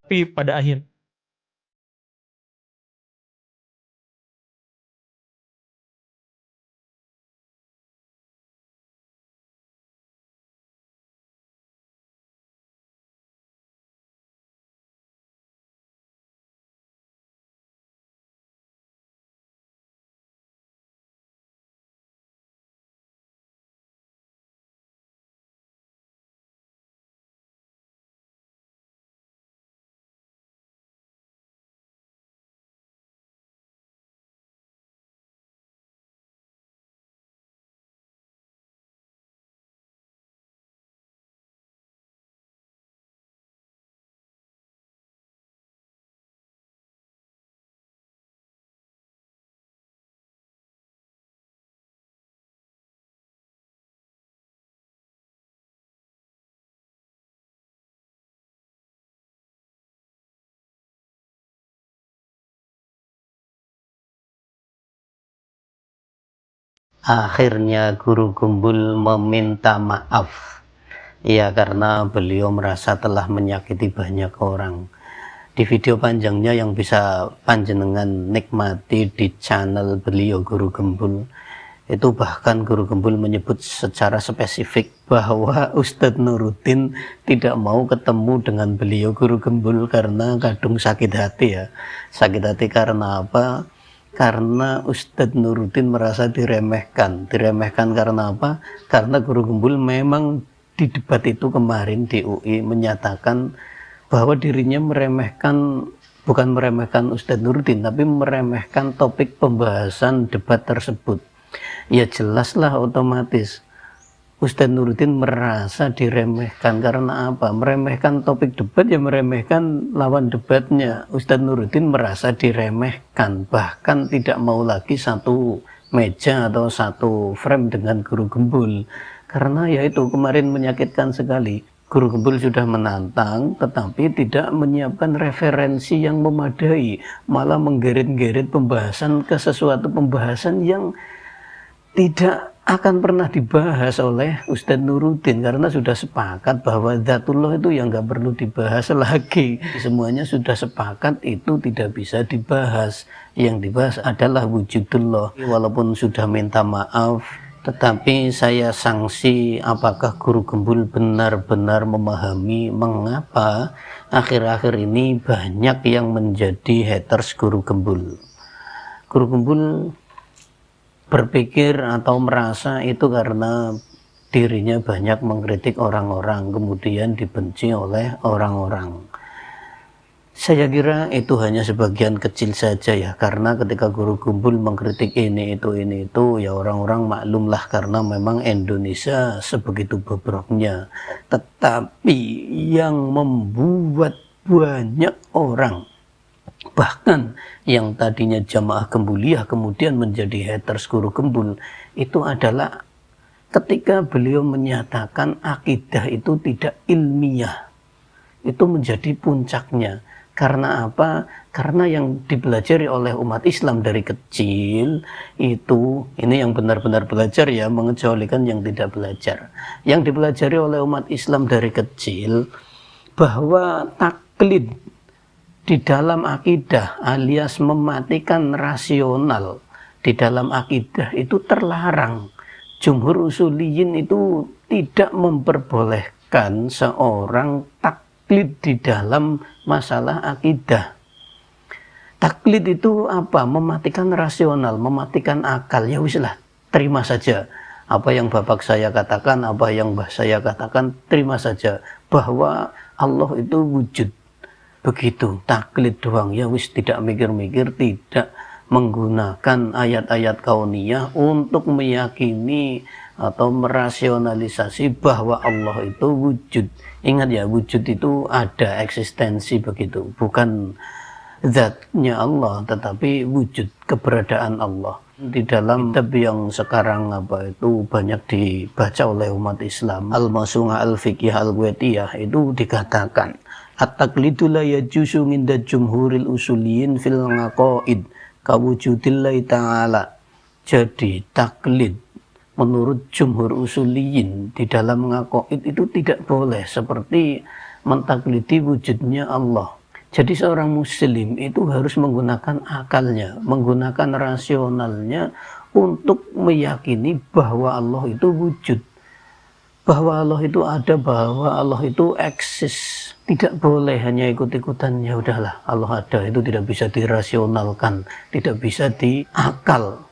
Tapi pada akhir Akhirnya Guru Gembul meminta maaf. Ya, karena beliau merasa telah menyakiti banyak orang. Di video panjangnya yang bisa panjenengan nikmati di channel beliau Guru Gembul, itu bahkan Guru Gembul menyebut secara spesifik bahwa Ustadz Nuruddin tidak mau ketemu dengan beliau Guru Gembul karena kadung sakit hati ya. Sakit hati karena apa? Karena Ustadz Nuruddin merasa diremehkan. Diremehkan karena apa? Karena Guru Gembul memang di debat itu kemarin di UI menyatakan bahwa dirinya bukan meremehkan Ustadz Nuruddin, tapi meremehkan topik pembahasan debat tersebut. Ya jelaslah otomatis Ustadz Nuruddin merasa diremehkan karena apa? Meremehkan topik debat, ya meremehkan lawan debatnya. Ustadz Nuruddin merasa diremehkan, bahkan tidak mau lagi satu meja atau satu frame dengan Guru Gembul. Karena ya itu kemarin menyakitkan sekali. Guru Gembul sudah menantang tetapi tidak menyiapkan referensi yang memadai, malah menggeret-geret pembahasan ke sesuatu pembahasan yang tidak akan pernah dibahas oleh Ustadz Nuruddin, karena sudah sepakat bahwa Dzatullah itu yang nggak perlu dibahas lagi. Semuanya sudah sepakat itu tidak bisa dibahas. Yang dibahas adalah wujudullah. Walaupun sudah minta maaf, tetapi saya sanksi apakah Guru Gembul benar-benar memahami mengapa akhir-akhir ini banyak yang menjadi haters Guru Gembul. Guru Gembul berpikir atau merasa itu karena dirinya banyak mengkritik orang-orang, kemudian dibenci oleh orang-orang. Saya kira itu hanya sebagian kecil saja ya, karena ketika Guru Gembul mengkritik ini itu ya orang-orang maklumlah karena memang Indonesia sebegitu bobroknya. Tetapi yang membuat banyak orang, bahkan yang tadinya jamaah Gembuliyah kemudian menjadi haters Guru Gembul, itu adalah ketika beliau menyatakan akidah itu tidak ilmiah. Itu menjadi puncaknya. Karena apa? Karena yang dipelajari oleh umat Islam dari kecil itu, ini yang benar-benar belajar ya, mengecualikan yang tidak belajar. Yang dipelajari oleh umat Islam dari kecil bahwa taklid di dalam akidah alias mematikan rasional di dalam akidah itu terlarang. Jumhur usuliyin itu tidak memperbolehkan seorang taklid di dalam masalah akidah. Taklid itu apa? Mematikan rasional, mematikan akal. Ya wislah, terima saja apa yang bapak saya katakan, apa yang mbah saya katakan, terima saja bahwa Allah itu wujud. Begitu, taklid doang, ya wis, tidak mikir-mikir, tidak menggunakan ayat-ayat kauniyah untuk meyakini atau merasionalisasi bahwa Allah itu wujud. Ingat ya, wujud itu ada, eksistensi begitu, bukan zatnya Allah tetapi wujud keberadaan Allah. Di dalam kitab yang sekarang banyak dibaca oleh umat Islam, Al-Masungah Al-Fiqih Al-Waitiyah, itu dikatakan at-taqlidu la yajuzu minda jumhuril usuliyin fil ngaqaid kawujudillahi ta'ala. Jadi taklid menurut jumhur usuliyin di dalam ngaqaid itu tidak boleh seperti mentaklidi wujudnya Allah. Jadi seorang muslim itu harus menggunakan akalnya, menggunakan rasionalnya untuk meyakini bahwa Allah itu wujud, bahwa Allah itu ada, bahwa Allah itu eksis. Tidak boleh hanya ikut-ikutan, ya udahlah Allah ada, itu tidak bisa dirasionalkan, tidak bisa diakal.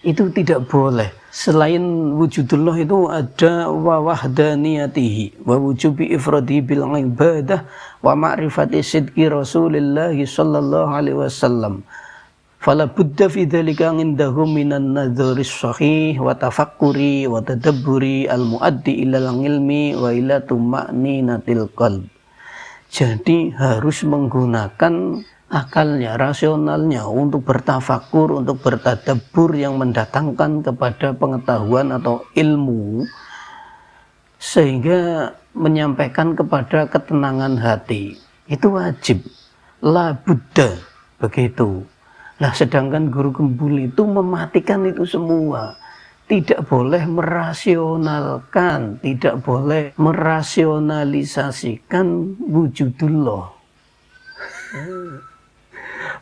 Itu tidak boleh. Selain wujudullah itu ada wa wahdaniyatihi wa wujubi ifradi bil ibadah wa ma'rifati sidqi Rasulillah sallallahu alaihi wasallam. Fala budda fi dzalika indahum minan nadharis sahih wa tafakkuri wa tadabburi al muaddi ila al ilmi wa ila tuma'ninatil qalb. Jadi harus menggunakan akalnya, rasionalnya untuk bertafakur, untuk bertadabbur yang mendatangkan kepada pengetahuan atau ilmu, sehingga menyampaikan kepada ketenangan hati. Itu wajib, la buddha, begitu. Nah, sedangkan guru gembul itu mematikan itu semua. Tidak boleh merasionalkan, tidak boleh merasionalisasikan wujudullah.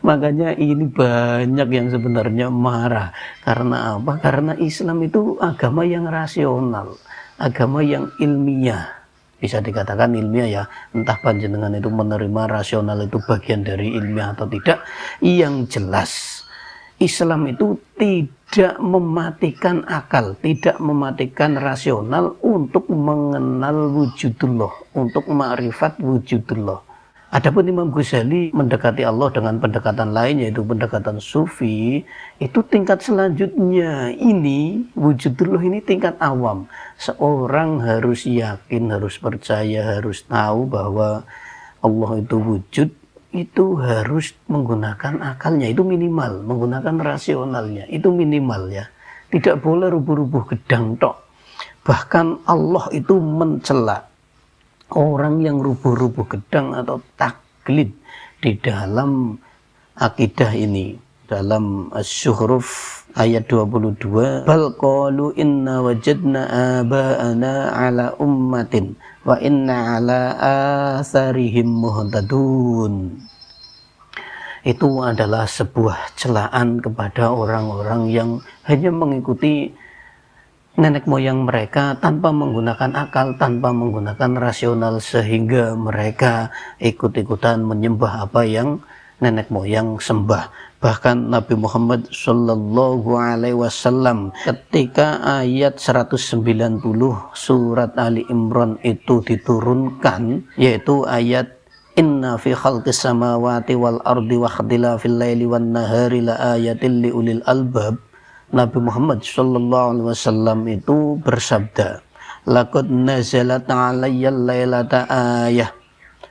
Makanya ini banyak yang sebenarnya marah. Karena apa? Karena Islam itu agama yang rasional, agama yang ilmiah. Bisa dikatakan ilmiah ya, entah panjenengan itu menerima rasional itu bagian dari ilmiah atau tidak. Yang jelas, Islam itu tidak mematikan akal, tidak mematikan rasional untuk mengenal wujudullah, untuk ma'rifat wujudullah. Adapun Imam Ghazali mendekati Allah dengan pendekatan lain, yaitu pendekatan sufi, itu tingkat selanjutnya. Ini wujudullah ini tingkat awam. Seorang harus yakin, harus percaya, harus tahu bahwa Allah itu wujud, itu harus menggunakan akalnya, itu minimal, menggunakan rasionalnya, itu minimal ya. Tidak boleh rubuh-rubuh gedang tok. Bahkan Allah itu mencela orang yang rubuh-rubuh gedang atau taklid di dalam akidah ini. Dalam Asy-Syukhruf ayat 22, bal qalu inna wajadna aba'ana ala ummatin wa inna ala atharihim muhtadun. Itu adalah sebuah celaan kepada orang-orang yang hanya mengikuti nenek moyang mereka tanpa menggunakan akal, tanpa menggunakan rasional, sehingga mereka ikut-ikutan menyembah apa yang nenek moyang sembah. Bahkan Nabi Muhammad Sallallahu Alaihi Wasallam ketika ayat 190 surat Ali Imran itu diturunkan, yaitu ayat inna fi khalqis samawati wal ardi wa ikhtilafil laili wan nahari la ayatil liulil albab, Nabi Muhammad Sallallahu Alaihi Wasallam itu bersabda, laqad nazalat alayyal lailata ayah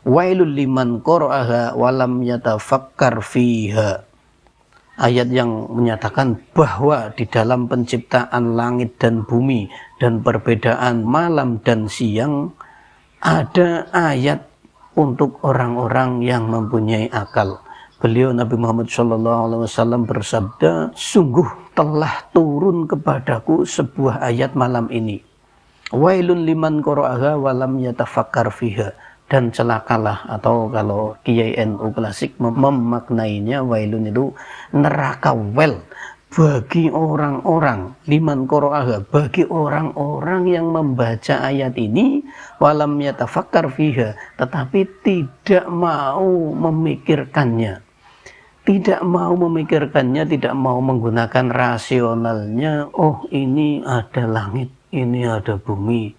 wailul liman qara'aha wa lam yatafakkar fiha. Ayat yang menyatakan bahwa di dalam penciptaan langit dan bumi dan perbedaan malam dan siang ada ayat untuk orang-orang yang mempunyai akal. Beliau Nabi Muhammad SAW bersabda, sungguh telah turun kepadaku sebuah ayat malam ini. Wailun liman qara'aha wa lam yatafakkar fiha. Dan celakalah, atau kalau Kiai NU klasik memaknainya, wailun itu neraka wel bagi orang-orang, liman qara'aha, bagi orang-orang yang membaca ayat ini walam yatafakkar fiha, tetapi tidak mau memikirkannya. Tidak mau memikirkannya, tidak mau menggunakan rasionalnya. Oh, ini ada langit, ini ada bumi,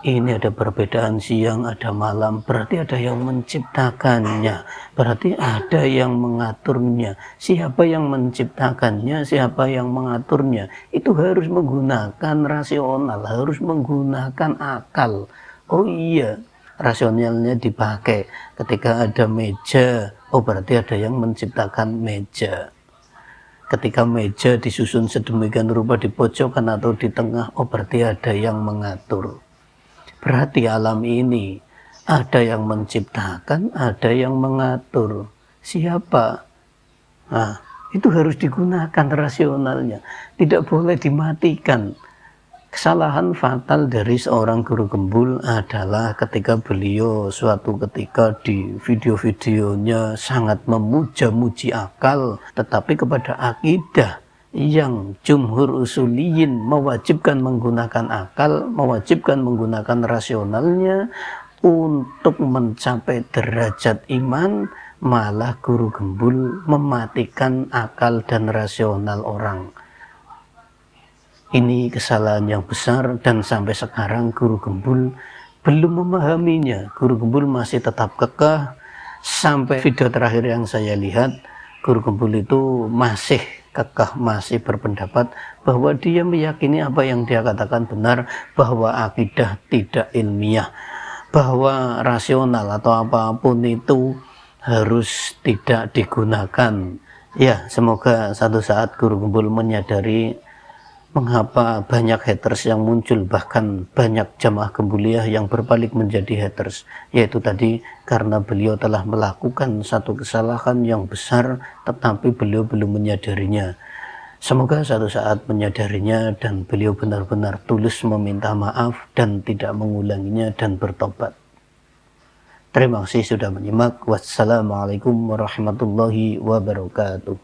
ini ada perbedaan siang, ada malam, berarti ada yang menciptakannya, berarti ada yang mengaturnya. Siapa yang menciptakannya, siapa yang mengaturnya, itu harus menggunakan rasional, harus menggunakan akal. Oh iya, rasionalnya dipakai ketika ada meja, oh berarti ada yang menciptakan meja. Ketika meja disusun sedemikian rupa di pojokan atau di tengah, oh berarti ada yang mengatur. Berarti alam ini ada yang menciptakan, ada yang mengatur. Siapa? Nah, itu harus digunakan rasionalnya. Tidak boleh dimatikan. Kesalahan fatal dari seorang guru gembul adalah ketika beliau suatu ketika di video-videonya sangat memuja-muji akal, tetapi kepada akidah yang jumhur usuliyin mewajibkan menggunakan akal, mewajibkan menggunakan rasionalnya untuk mencapai derajat iman, malah guru gembul mematikan akal dan rasional orang. Ini kesalahan yang besar dan sampai sekarang guru gembul belum memahaminya. Guru gembul masih tetap kekeh. Sampai video terakhir yang saya lihat, guru gembul itu masih kekeh, masih berpendapat bahwa dia meyakini apa yang dia katakan benar, bahwa akidah tidak ilmiah, bahwa rasional atau apapun itu harus tidak digunakan. Ya, semoga satu saat guru gembul menyadari mengapa banyak haters yang muncul, bahkan banyak jamaah gembuliah yang berbalik menjadi haters, yaitu tadi karena beliau telah melakukan satu kesalahan yang besar tetapi beliau belum menyadarinya. Semoga satu saat menyadarinya dan beliau benar-benar tulus meminta maaf dan tidak mengulanginya dan bertobat. Terima kasih sudah menyimak. Wassalamualaikum warahmatullahi wabarakatuh.